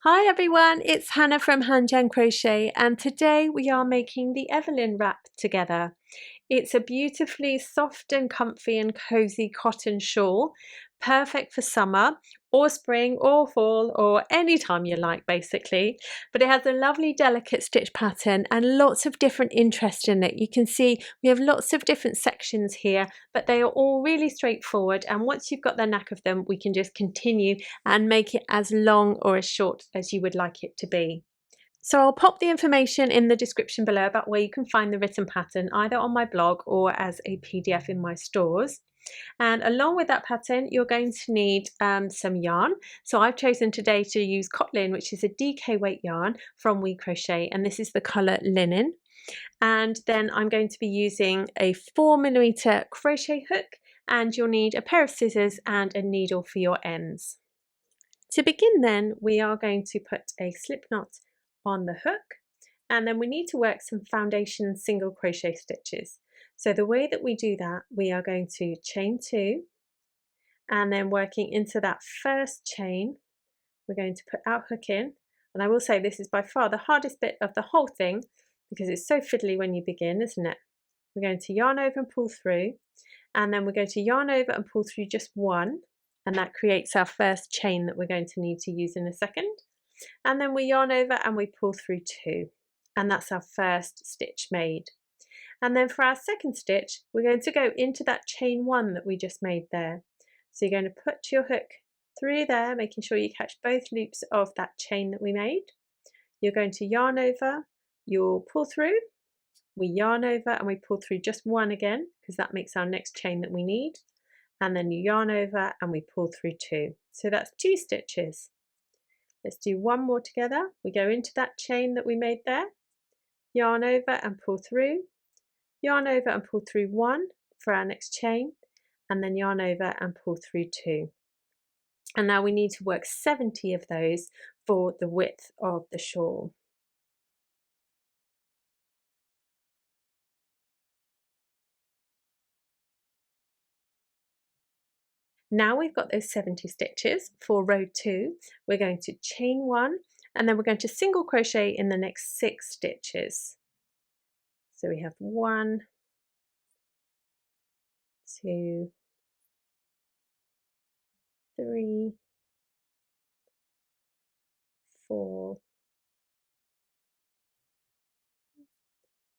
Hi everyone, it's Hannah from Hand Jam Crochet, and today we are making the Evelyn wrap together. It's a beautifully soft and comfy and cozy cotton shawl, perfect for summer or spring or fall or any time you like basically. But it has a lovely delicate stitch pattern and lots of different interest in it. You can see we have lots of different sections here, but they are all really straightforward, and once you've got the knack of them we can just continue and make it as long or as short as you would like it to be. So I'll pop the information in the description below about where you can find the written pattern, either on my blog or as a PDF in my stores. And along with that pattern, you're going to need some yarn. So I've chosen today to use Cotlin, which is a DK weight yarn from We Crochet, and this is the colour linen. And then I'm going to be using a 4mm crochet hook, and you'll need a pair of scissors and a needle for your ends. To begin then, we are going to put a slip knot on the hook, and then we need to work some foundation single crochet stitches. So the way that we do that, we are going to chain 2, and then working into that first chain, we're going to put our hook in. And I will say this is by far the hardest bit of the whole thing because it's so fiddly when you begin, isn't it? We're going to yarn over and pull through, and then we're going to yarn over and pull through just one, and that creates our first chain that we're going to need to use in a second. And then we yarn over and we pull through 2, and that's our first stitch made. And then for our second stitch, we're going to go into that chain 1 that we just made there. So you're going to put your hook through there, making sure you catch both loops of that chain that we made. You're going to yarn over, you'll pull through, we yarn over and we pull through just 1 again, because that makes our next chain that we need. And then you yarn over and we pull through 2. So that's 2 stitches. Let's do one more together. We go into that chain that we made there, yarn over and pull through, yarn over and pull through 1 for our next chain, and then yarn over and pull through 2. And now we need to work 70 of those for the width of the shawl. Now we've got those 70 stitches for row 2, we're going to chain 1, and then we're going to single crochet in the next 6 stitches. So we have 1, 2, 3, 4,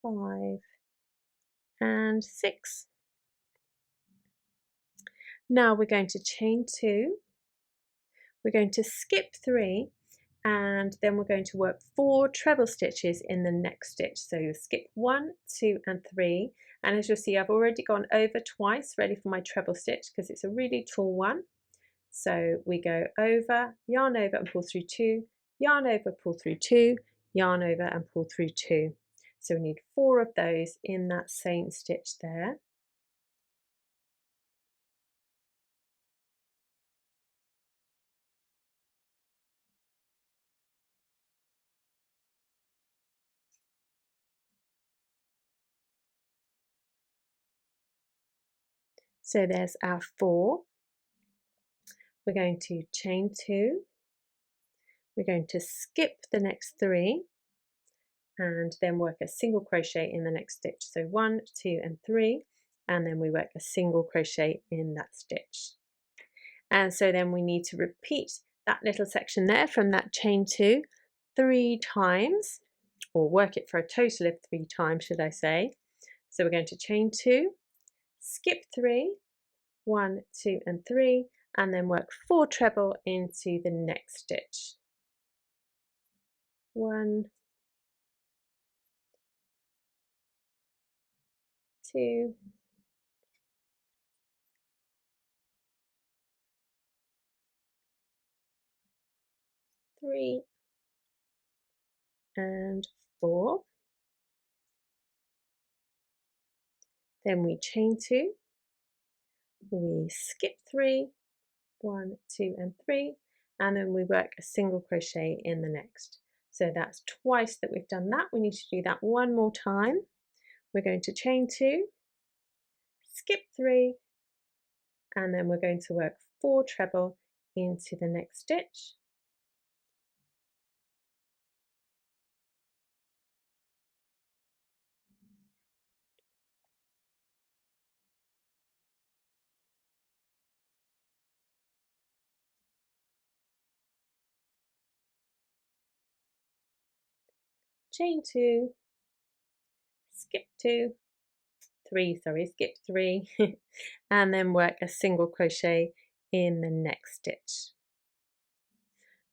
5, and 6. Now we're going to chain 2, we're going to skip 3, and then we're going to work 4 treble stitches in the next stitch. So you'll skip 1, 2, and 3, and as you'll see I've already gone over twice ready for my treble stitch because it's a really tall one. So we go over, yarn over and pull through 2, yarn over, pull through 2, yarn over and pull through 2. So we need 4 of those in that same stitch there. So there's our 4. We're going to chain 2, we're going to skip the next 3, and then work a single crochet in the next stitch. So 1, 2, and 3, and then we work a single crochet in that stitch. And so then we need to repeat that little section there from that chain 2 3 times, or work it for a total of 3 times, should I say. So we're going to chain 2, skip 3, 1, 2, and 3, and then work 4 treble into the next stitch. 1, 2, 3, and 4. Then we chain 2, we skip 3, 1, 2, and 3, and then we work a single crochet in the next. So that's twice that we've done that. We need to do that one more time. We're going to chain 2, skip 3, and then we're going to work 4 treble into the next stitch. chain 2, skip 2, 3, sorry, skip 3, and then work a single crochet in the next stitch.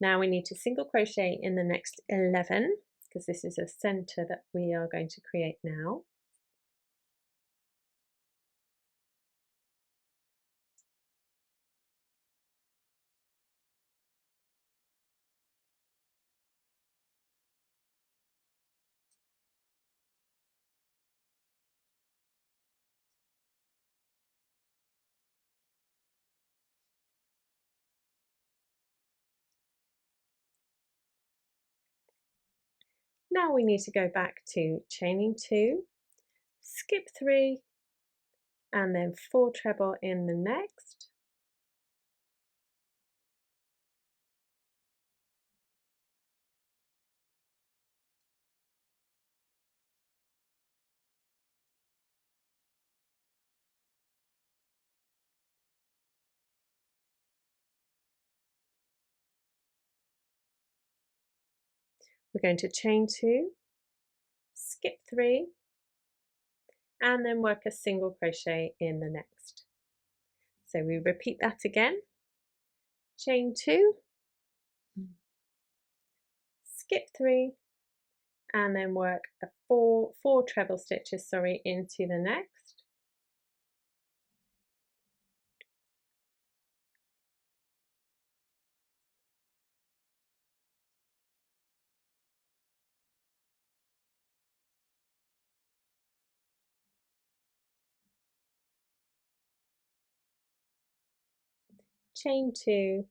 Now we need to single crochet in the next 11 because this is a center that we are going to create now. Now we need to go back to chaining 2, skip 3, and then 4 treble in the next. We're going to chain 2, skip 3, and then work a single crochet in the next. So we repeat that again, chain 2, skip 3, and then work a four treble stitches, sorry, into the next. Chain 2,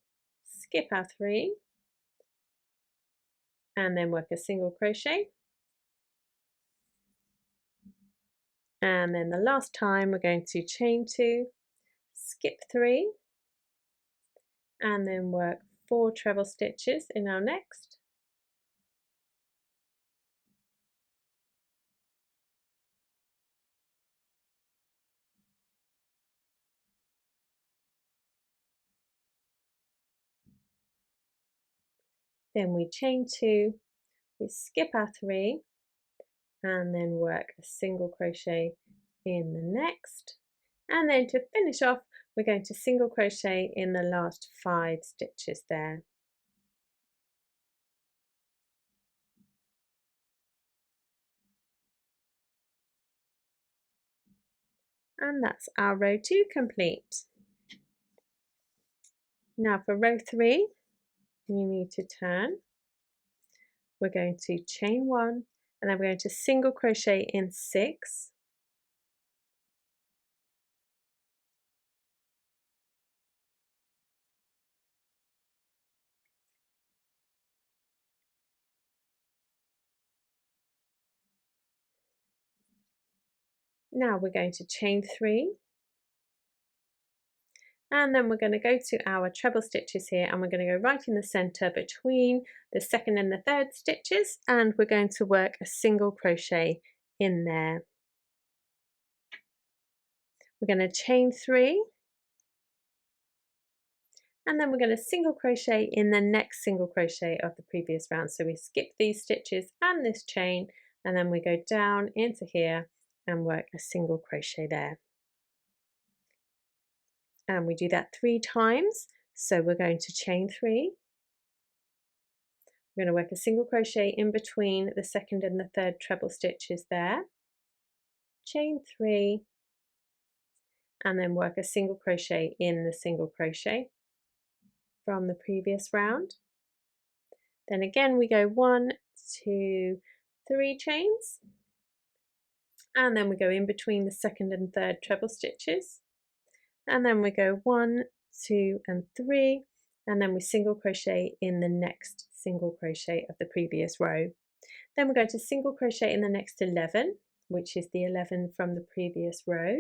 skip our 3, and then work a single crochet. And then the last time we're going to chain 2, skip 3, and then work 4 treble stitches in our next. Then we chain 2, we skip our 3, and then work a single crochet in the next. And then to finish off, we're going to single crochet in the last 5 stitches there. And that's our row 2 complete. Now for row 3, you need to turn. We're going to chain 1, and then we're going to single crochet in 6. Now we're going to chain 3, and then we're going to go to our treble stitches here, and we're going to go right in the center between the second and the third stitches, and we're going to work a single crochet in there. We're going to chain 3, and then we're going to single crochet in the next single crochet of the previous round. So we skip these stitches and this chain, and then we go down into here and work a single crochet there. And we do that 3 times. So we're going to chain 3. We're going to work a single crochet in between the second and the third treble stitches there. Chain 3, and then work a single crochet in the single crochet from the previous round. Then again we go 1, 2, 3 chains, and then we go in between the second and third treble stitches, and then we go 1, 2 and 3, and then we single crochet in the next single crochet of the previous row. Then we're going to single crochet in the next 11, which is the 11 from the previous row.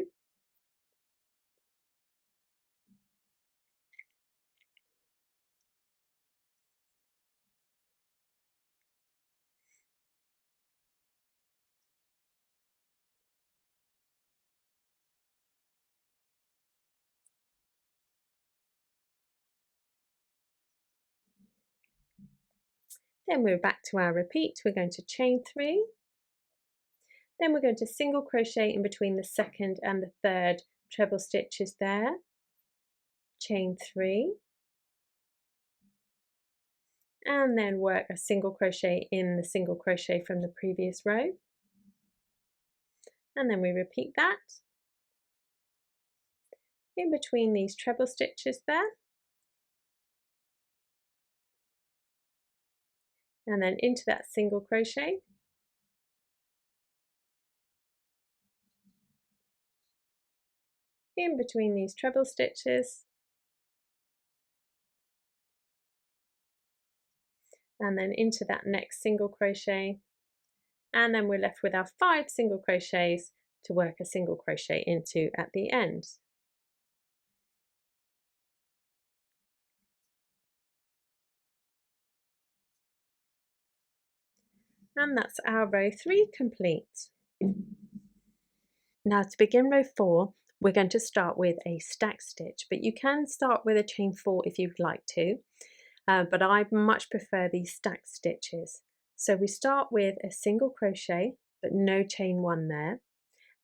Then we're back to our repeat. We're going to chain 3, then we're going to single crochet in between the second and the third treble stitches there, chain 3, and then work a single crochet in the single crochet from the previous row, and then we repeat that in between these treble stitches there, and then into that single crochet, in between these treble stitches, and then into that next single crochet, and then we're left with our 5 single crochets to work a single crochet into at the end. And that's our row 3 complete. Now to begin row 4, we're going to start with a stack stitch, but you can start with a chain 4 if you'd like to, but I much prefer these stack stitches. So we start with a single crochet, but no chain 1 there,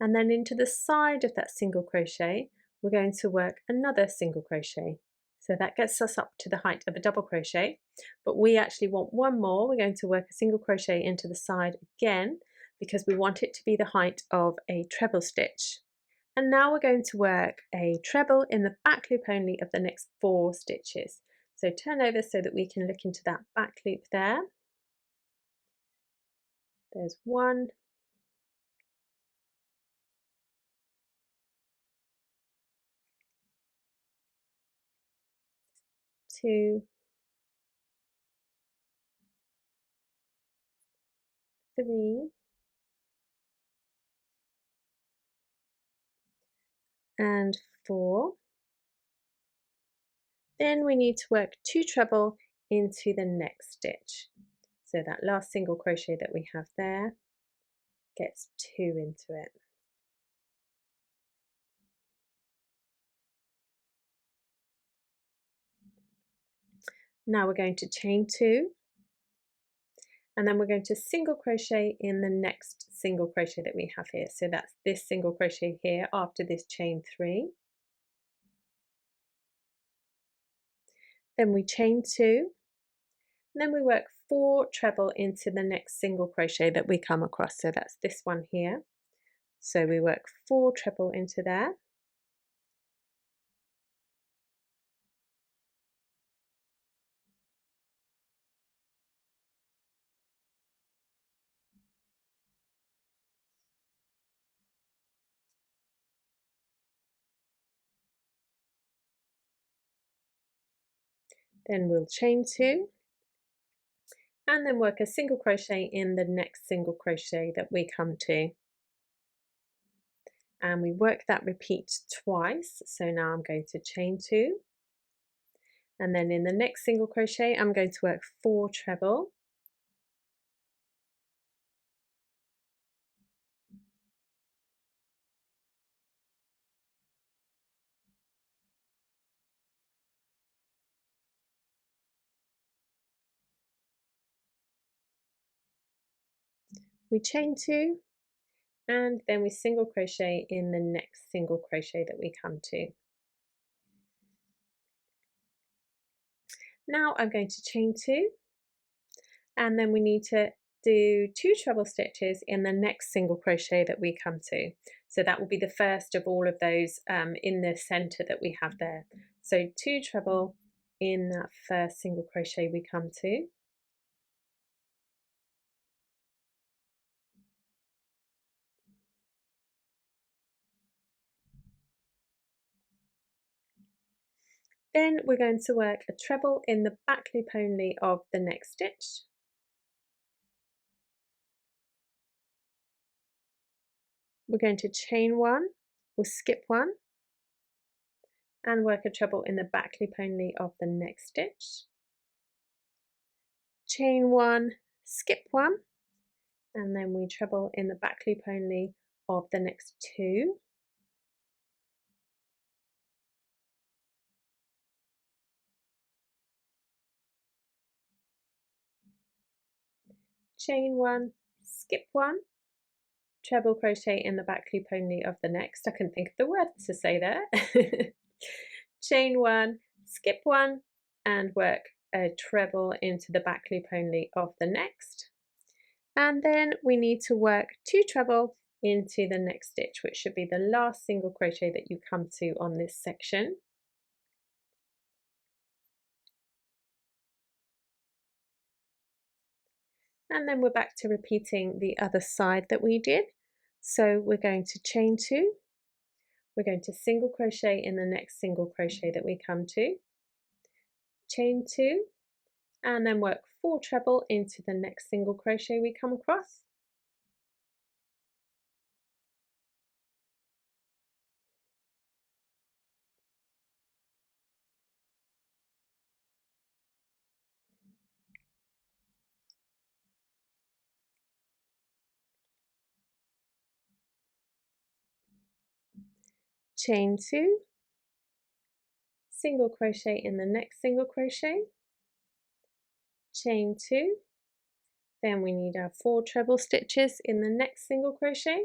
and then into the side of that single crochet, we're going to work another single crochet. So that gets us up to the height of a double crochet, but we actually want one more. We're going to work a single crochet into the side again, because we want it to be the height of a treble stitch. And now we're going to work a treble in the back loop only of the next 4 stitches. So turn over so that we can look into that back loop there. There's 1, 2, 3, and 4. Then we need to work 2 treble into the next stitch. So that last single crochet that we have there gets 2 into it. Now we're going to chain 2, and then we're going to single crochet in the next single crochet that we have here. So that's this single crochet here after this chain 3. Then we chain 2, and then we work 4 treble into the next single crochet that we come across. So that's this one here. So we work 4 treble into there. Then we'll chain 2, and then work a single crochet in the next single crochet that we come to. And we work that repeat twice. So now I'm going to chain 2, and then in the next single crochet I'm going to work 4 treble. We chain 2, and then we single crochet in the next single crochet that we come to. Now I'm going to chain 2, and then we need to do 2 treble stitches in the next single crochet that we come to. So that will be the first of all of those in the center that we have there. So 2 treble in that first single crochet we come to. Then we're going to work a treble in the back loop only of the next stitch. We're going to chain 1, we'll skip 1, and work a treble in the back loop only of the next stitch. Chain 1, skip 1, and then we treble in the back loop only of the next 2. chain one, skip one, treble crochet in the back loop only of the next. I couldn't think of the word to say there. Chain one, skip one, and work a treble into the back loop only of the next. And then we need to work 2 treble into the next stitch, which should be the last single crochet that you come to on this section. And then we're back to repeating the other side that we did. So we're going to chain 2, we're going to single crochet in the next single crochet that we come to, chain 2, and then work 4 treble into the next single crochet we come across. Chain 2, single crochet in the next single crochet, chain 2, then we need our 4 treble stitches in the next single crochet,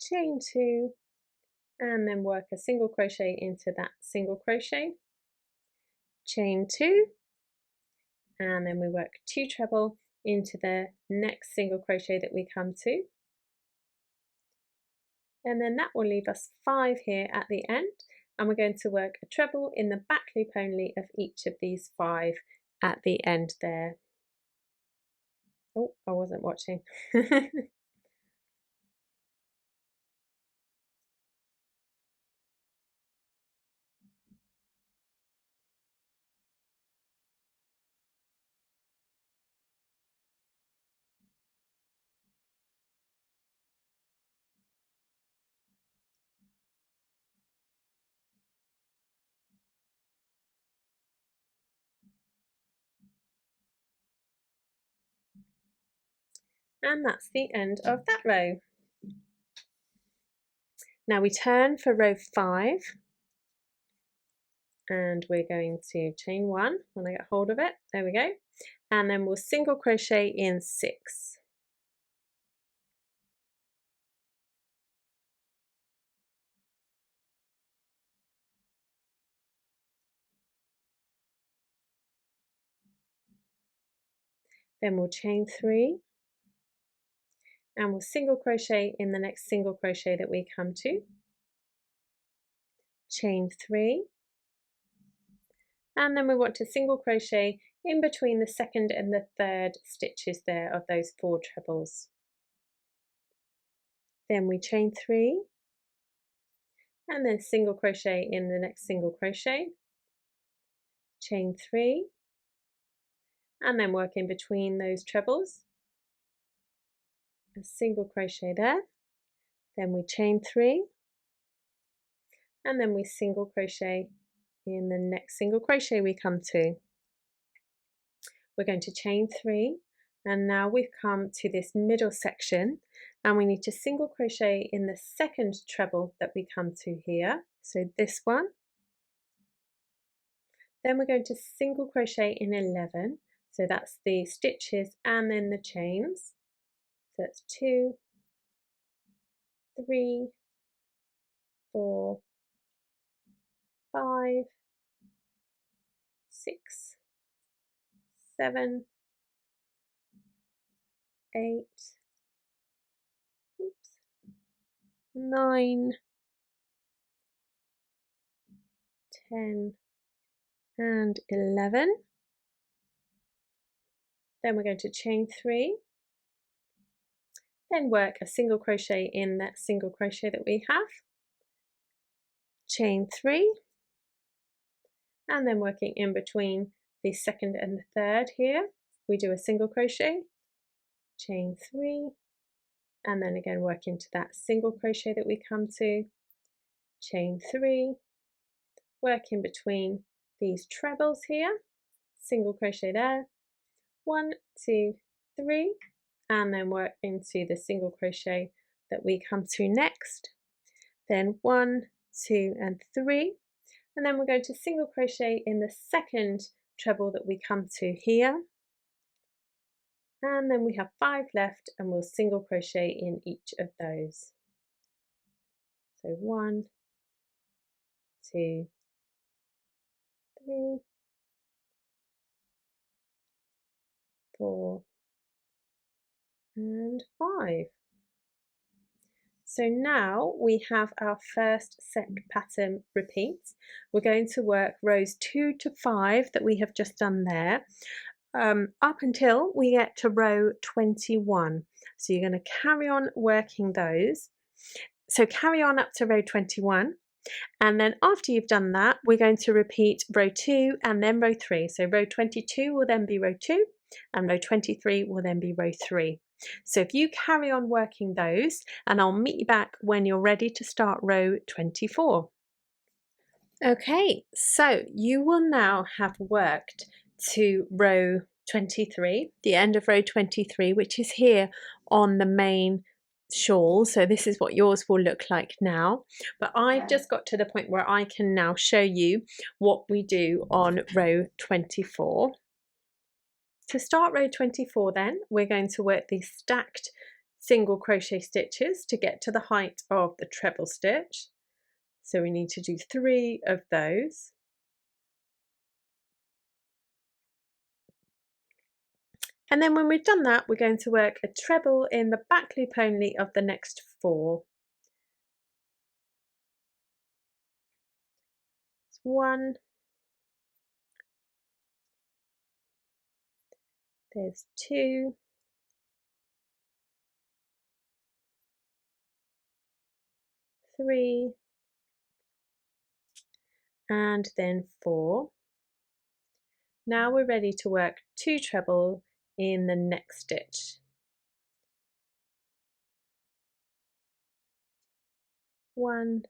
chain 2, and then work a single crochet into that single crochet, chain 2, and then we work 2 treble into the next single crochet that we come to, and then that will leave us 5 here at the end, and we're going to work a treble in the back loop only of each of these 5 at the end there. Oh, I wasn't watching. And that's the end of that row. Now we turn for row 5, and we're going to chain 1 when I get hold of it, there we go, and then we'll single crochet in 6. Then we'll chain 3, and we'll single crochet in the next single crochet that we come to, chain 3, and then we want to single crochet in between the second and the third stitches there of those 4 trebles. Then we chain 3, and then single crochet in the next single crochet, chain 3, and then work in between those trebles, a single crochet there, then we chain 3, and then we single crochet in the next single crochet we come to. We're going to chain 3, and now we've come to this middle section, and we need to single crochet in the second treble that we come to here, so this one. Then we're going to single crochet in 11, so that's the stitches and then the chains. So that's 2, 3, 4, 5, 6, 7, 8, 9, 10, and 11. Then we're going to chain 3, then work a single crochet in that single crochet that we have, chain 3, and then working in between the second and the third here, we do a single crochet, chain 3, and then again work into that single crochet that we come to, chain 3, work in between these trebles here, single crochet there, 1, 2, 3, and then work into the single crochet that we come to next, then 1, 2 and 3, and then we're going to single crochet in the second treble that we come to here, and then we have 5 left and we'll single crochet in each of those. So 1, 2, 3, 4 and 5. So now we have our first set pattern repeat. We're going to work rows 2 to 5 that we have just done there, up until we get to row 21. So you're going to carry on working those. So carry on up to row 21, and then after you've done that, we're going to repeat row 2 and then row 3. So row 22 will then be row 2, and row 23 will then be row 3. So if you carry on working those, and I'll meet you back when you're ready to start row 24. Okay, so you will now have worked to row 23, the end of row 23, which is here on the main shawl. So this is what yours will look like now, but I've just got to the point where I can now show you what we do on row 24. To start row 24 then, we're going to work these stacked single crochet stitches to get to the height of the treble stitch. So we need to do 3 of those. And then when we've done that, we're going to work a treble in the back loop only of the next 4. It's 1, there's 2, 3, and then 4. Now we're ready to work 2 treble in the next stitch. 1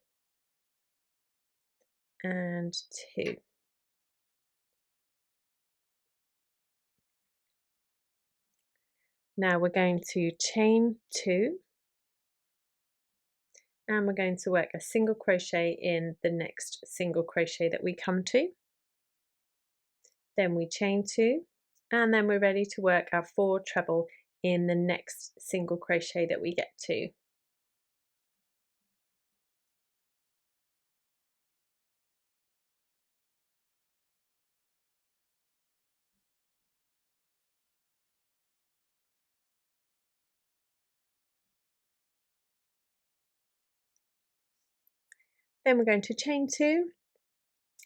and 2. Now we're going to chain 2, and we're going to work a single crochet in the next single crochet that we come to. Then we chain 2, and then we're ready to work our 4 treble in the next single crochet that we get to. Then we're going to chain 2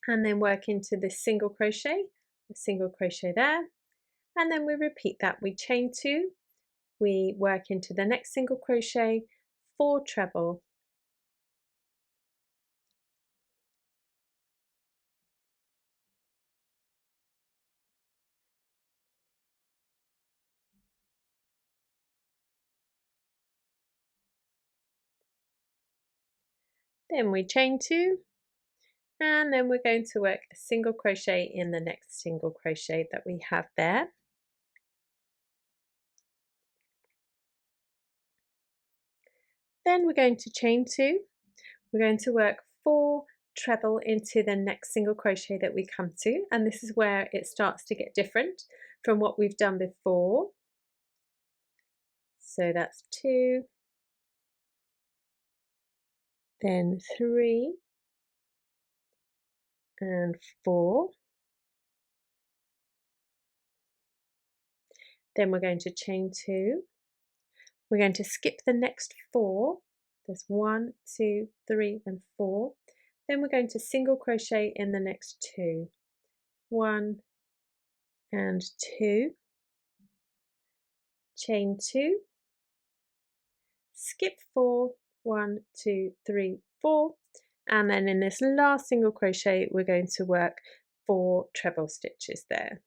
and then work into this single crochet, a single crochet there, and then we repeat that. We chain 2, we work into the next single crochet, 4 treble, then we chain 2, and then we're going to work a single crochet in the next single crochet that we have there. Then we're going to chain 2, we're going to work 4 treble into the next single crochet that we come to, and this is where it starts to get different from what we've done before. So that's 2, then 3 and 4. Then we're going to chain 2. We're going to skip the next 4. There's 1, 2, 3 and 4. Then we're going to single crochet in the next 2. 1 and 2. Chain 2. Skip 4. 1, 2, 3, 4. And then in this last single crochet we're going to work 4 treble stitches there.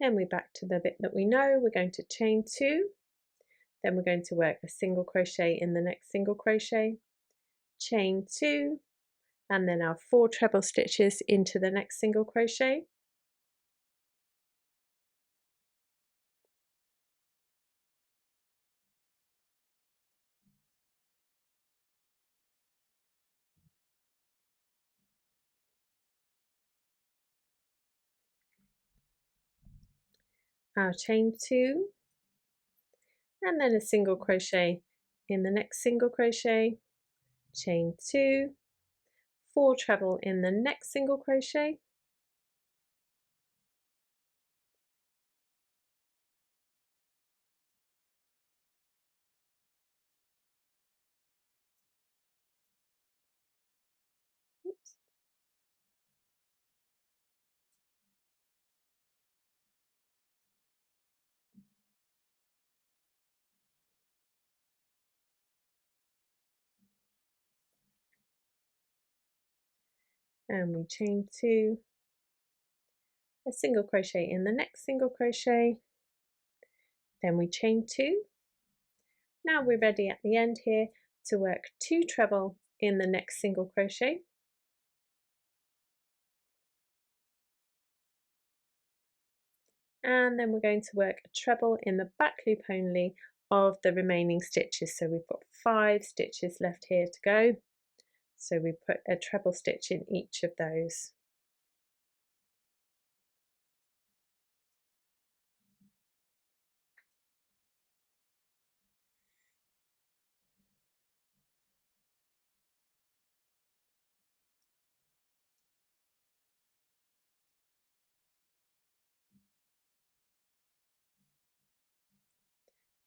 Then we're back to the bit that we know. We're going to chain 2, then we're going to work a single crochet in the next single crochet, chain 2, and then our 4 treble stitches into the next single crochet. Our chain 2, and then a single crochet in the next single crochet, chain 2, 4 treble in the next single crochet, oops, and we chain 2, a single crochet in the next single crochet, then we chain 2. Now we're ready at the end here to work 2 treble in the next single crochet, and then we're going to work a treble in the back loop only of the remaining stitches. So we've got 5 stitches left here to go, so we put a treble stitch in each of those.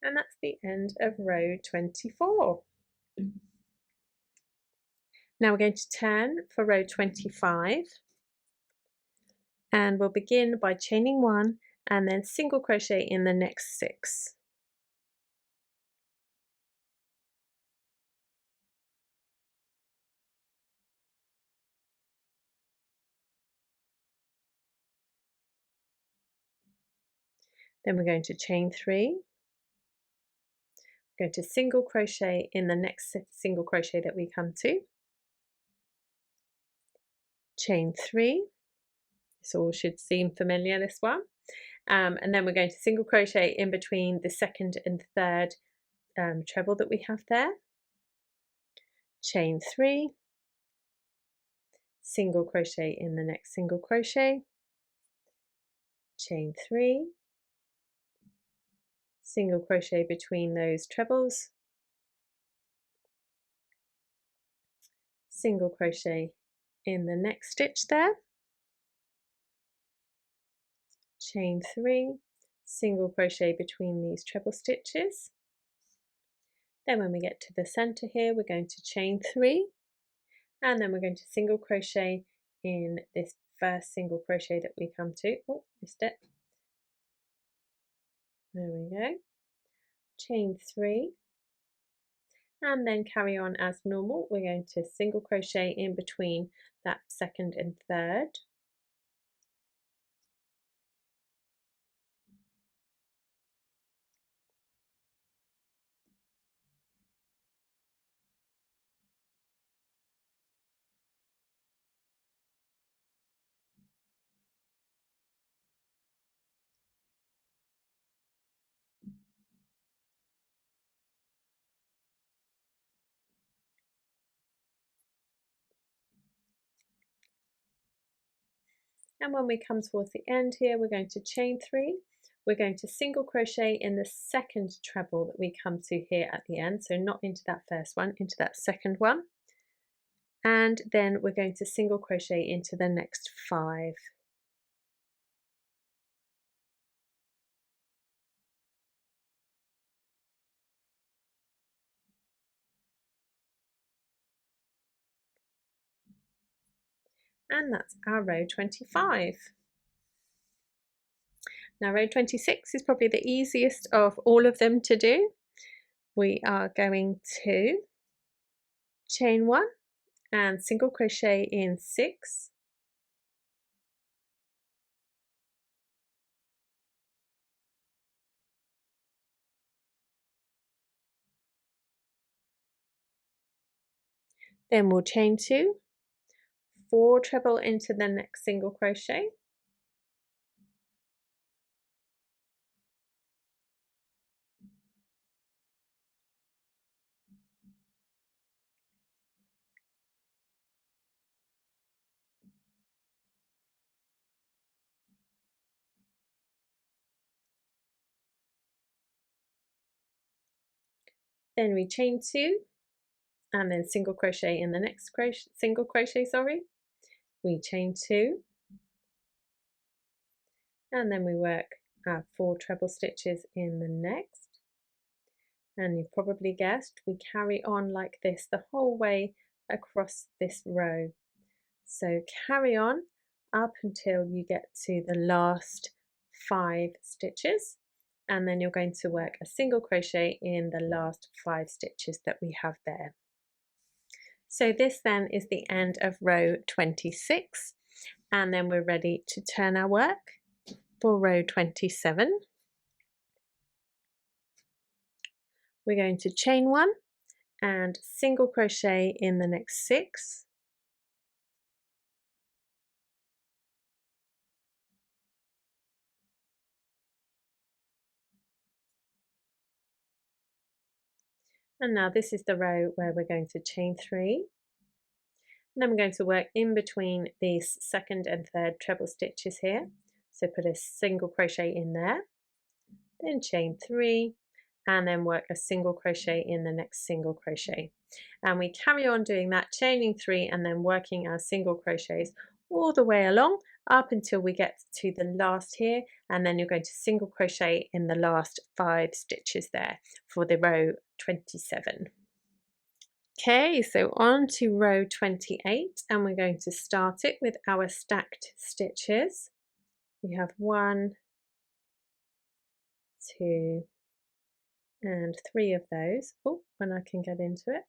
And that's the end of row 24. Now we're going to turn for row 25, and we'll begin by chaining 1 and then single crochet in the next 6. Then we're going to chain 3, go to single crochet in the next single crochet that we come to, chain 3, this all should seem familiar, this one, and then we're going to single crochet in between the second and third treble that we have there, chain 3, single crochet in the next single crochet, chain 3, single crochet between those trebles, single crochet in the next stitch there, chain 3, single crochet between these treble stitches. Then when we get to the center here, we're going to chain 3, and then we're going to single crochet in this first single crochet that we come to. Oh, missed it. There we go. Chain 3, and then carry on as normal. We're going to single crochet in between that second and third, and when we come towards the end here, we're going to chain 3, we're going to single crochet in the second treble that we come to here at the end, so not into that first one, into that second one, and then we're going to single crochet into the next 5. And that's our row 25. Now row 26 is probably the easiest of all of them to do. We are going to chain 1 and single crochet in 6, Then we'll chain 2, 4 treble into the next single crochet, then we chain 2 and then single crochet in the next single crochet, we chain 2 and then we work our 4 treble stitches in the next, and you've probably guessed we carry on like this the whole way across this row. So carry on up until you get to the last 5 stitches, and then you're going to work a single crochet in the last 5 stitches that we have there. So this then is the end of row 26, and then we're ready to turn our work for row 27. We're going to chain 1 and single crochet in the next 6, and now this is the row where we're going to chain 3. And then we're going to work in between these second and third treble stitches here. So put a single crochet in there, then chain 3, and then work a single crochet in the next single crochet. And we carry on doing that, chaining 3 and then working our single crochets all the way along up until we get to the last here, and then you're going to single crochet in the last 5 stitches there for the row 27. Okay, so on to row 28, and we're going to start it with our stacked stitches. We have 1, 2, and 3 of those. Oh, when I can get into it.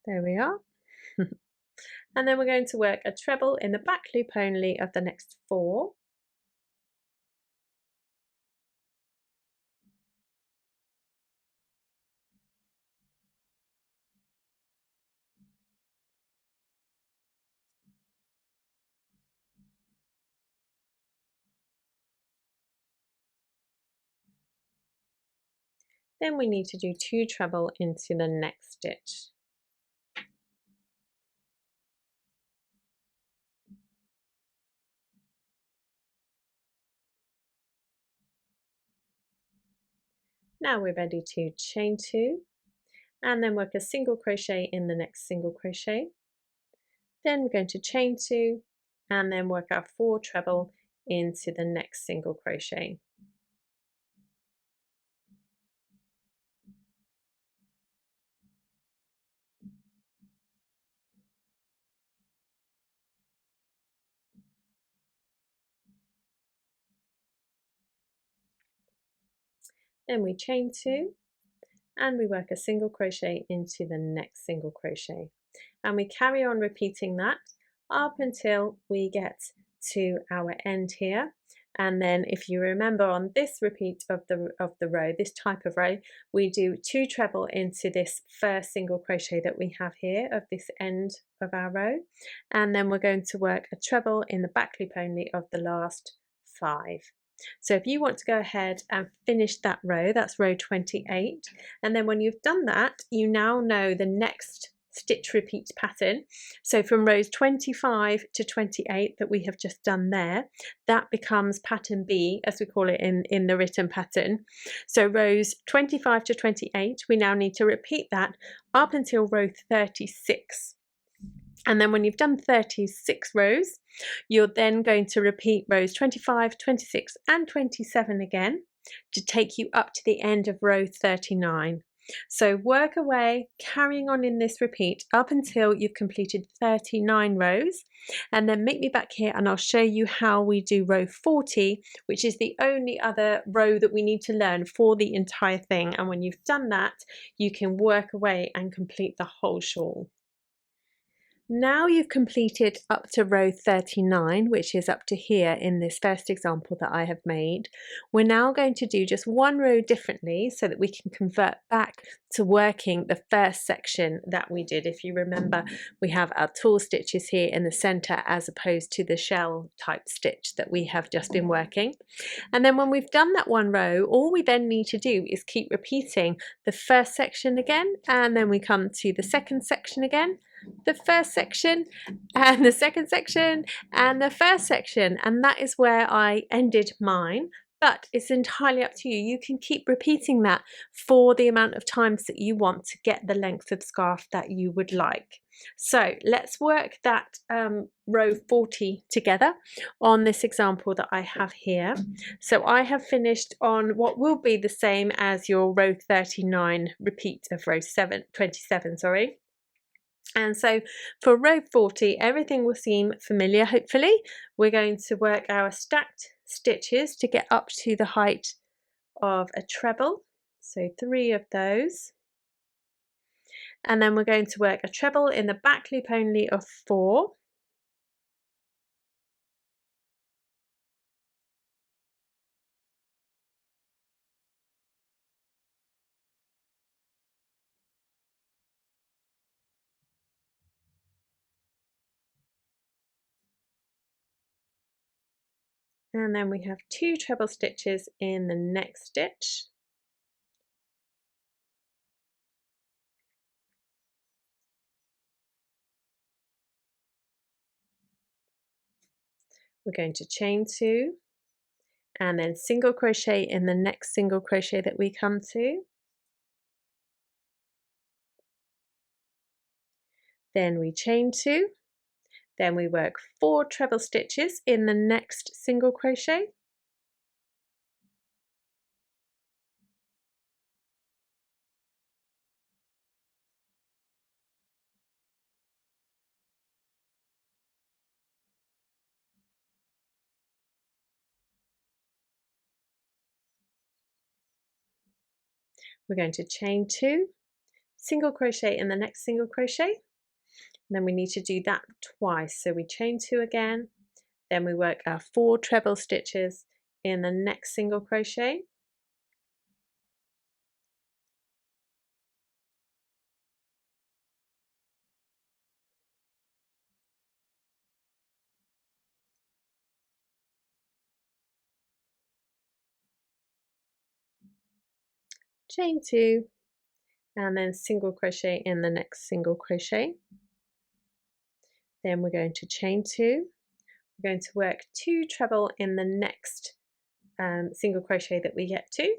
There we are. And then we're going to work a treble in the back loop only of the next 4. Then we need to do 2 treble into the next stitch. Now we're ready to chain 2 and then work a single crochet in the next single crochet. Then we're going to chain 2 and then work our 4 treble into the next single crochet. Then we chain 2 and we work a single crochet into the next single crochet, and we carry on repeating that up until we get to our end here. And then if you remember, on this repeat of the row, this type of row, we do 2 treble into this first single crochet that we have here of this end of our row, and then we're going to work a treble in the back loop only of the last 5. So if you want to go ahead and finish that row, that's row 28, and then when you've done that, you now know the next stitch repeat pattern. So from rows 25 to 28 that we have just done there, that becomes pattern B, as we call it in the written pattern. So rows 25 to 28, we now need to repeat that up until row 36. And then when you've done 36 rows, you're then going to repeat rows 25, 26 and 27 again to take you up to the end of row 39. So work away, carrying on in this repeat up until you've completed 39 rows, and then meet me back here and I'll show you how we do row 40, which is the only other row that we need to learn for the entire thing. And when you've done that, you can work away and complete the whole shawl. Now you've completed up to row 39, which is up to here in this first example that I have made. We're now going to do just one row differently so that we can convert back to working the first section that we did. If you remember, we have our tall stitches here in the center as opposed to the shell type stitch that we have just been working. And then when we've done that one row, all we then need to do is keep repeating the first section again, and then we come to the second section again, the first section and the second section and the first section, and that is where I ended mine. But it's entirely up to you. You can keep repeating that for the amount of times that you want to get the length of scarf that you would like. So let's work that row 40 together on this example that I have here. So I have finished on what will be the same as your row 39 repeat of row 27, sorry. And so for row 40, everything will seem familiar, hopefully. We're going to work our stacked stitches to get up to the height of a treble. So 3 of those. And then we're going to work a treble in the back loop only of 4. And then we have 2 treble stitches in the next stitch. We're going to chain 2 and then single crochet in the next single crochet that we come to. Then we chain 2, then we work 4 treble stitches in the next single crochet. We're going to chain 2, single crochet in the next single crochet, and then we need to do that twice. So we chain 2 again, then we work our 4 treble stitches in the next single crochet. Chain 2 and then single crochet in the next single crochet. Then we're going to chain 2. We're going to work 2 treble in the next single crochet that we get to.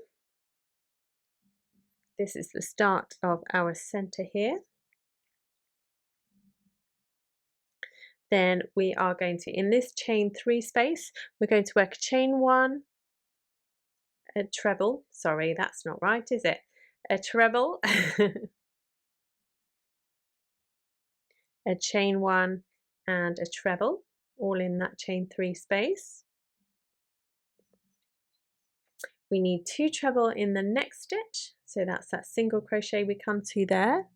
This is the start of our center here. Then we are going to, in this chain 3 space, we're going to work a chain 1, a treble, sorry, that's not right, is it? A treble, a chain 1 and a treble, all in that chain 3 space. We need 2 treble in the next stitch, so that's that single crochet we come to there.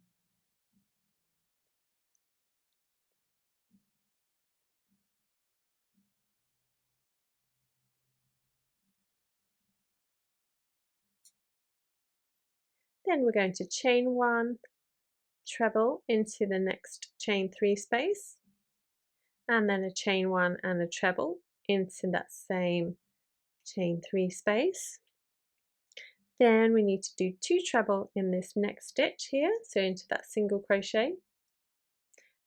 Then we're going to chain 1, treble into the next chain 3 space, and then a chain 1 and a treble into that same chain 3 space. Then we need to do 2 treble in this next stitch here, so into that single crochet,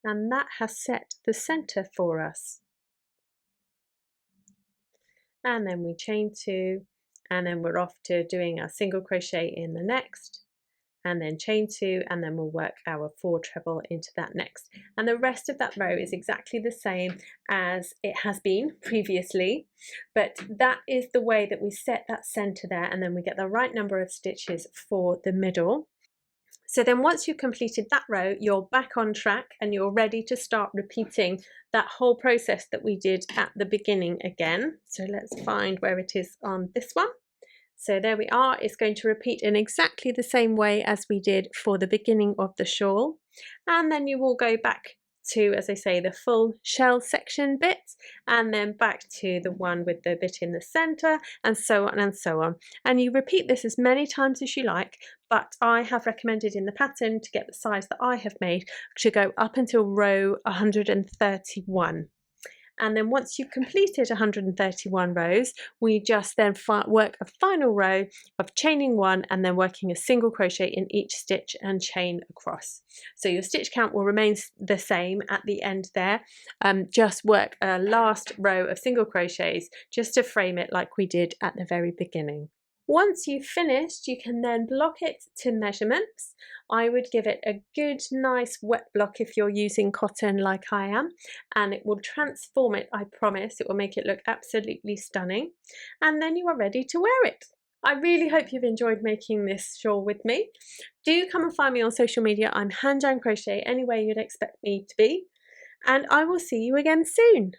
and that has set the center for us. And then we chain 2, and then we're off to doing our single crochet in the next, and then chain 2, and then we'll work our 4 treble into that next. And the rest of that row is exactly the same as it has been previously, but that is the way that we set that center there, and then we get the right number of stitches for the middle. So then once you've completed that row, you're back on track and you're ready to start repeating that whole process that we did at the beginning again. So let's find where it is on this one. So there we are. It's going to repeat in exactly the same way as we did for the beginning of the shawl. And then you will go back to, as I say, the full shell section bits, and then back to the one with the bit in the center, and so on and so on. And you repeat this as many times as you like, but I have recommended in the pattern, to get the size that I have made, to go up until row 131. And then once you've completed 131 rows, we just then work a final row of chaining one and then working a single crochet in each stitch and chain across. So your stitch count will remain the same at the end there. Just work a last row of single crochets just to frame it like we did at the very beginning. Once you've finished, you can then block it to measurements. I would give it a good, nice wet block if you're using cotton like I am, and it will transform it, I promise. It will make it look absolutely stunning. And then you are ready to wear it. I really hope you've enjoyed making this shawl with me. Do come and find me on social media. I'm Hand Jan Crochet, anywhere you'd expect me to be. And I will see you again soon.